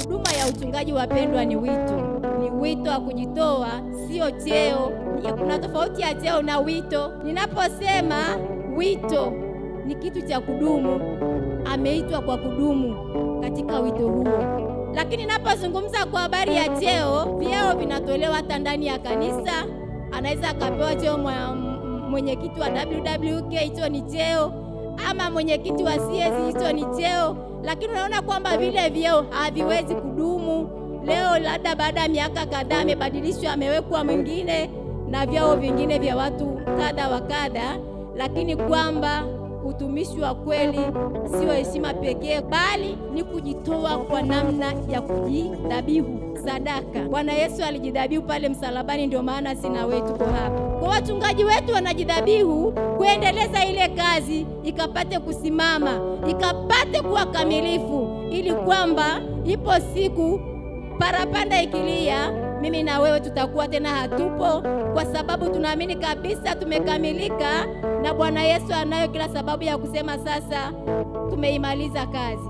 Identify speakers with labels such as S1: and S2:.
S1: Huduma ya uchungaji, wapendwa, ni wito. Ni wito wa kujitoa, sio cheo. Kuna tofauti ya cheo na wito. Ninaposema wito ni kitu cha kudumu, ameitwa kwa kudumu katika wito huo. Lakini ninapozungumza kwa habari ya cheo, vyeo vinatolewa hata ndani ya kanisa. Anaweza akapewa cheo mwenyekiti wa WWK, hicho ni cheo, ama mwenyekiti wa CS, hicho ni cheo. Lakini unaona kwamba vile vyeo haviwezi kudumu. Leo labda baada ya miaka kadhaa amebadilishwa, amewekwa mwingine na vyeo vingine vya watu kadha wa kadha, lakini kwamba utumishi wa kweli sio heshima pekee, bali ni kujitoa kwa namna ya kujidhabihu, sadaka. Bwana Yesu alijidhabihu pale msalabani, ndio maana sina wewe tuko hapa. Kwa wachungaji wetu wanajidhabihu kuendeleza ile kazi ikapate kusimama, ikapate kuwa kamilifu, ili kwamba ipo siku parapanda ikilia, mimi na wewe tutakuwa tena hatupo, kwa sababu tunaamini kabisa tumekamilika, na Bwana Yesu anayo kila sababu ya kusema sasa tumeimaliza kazi.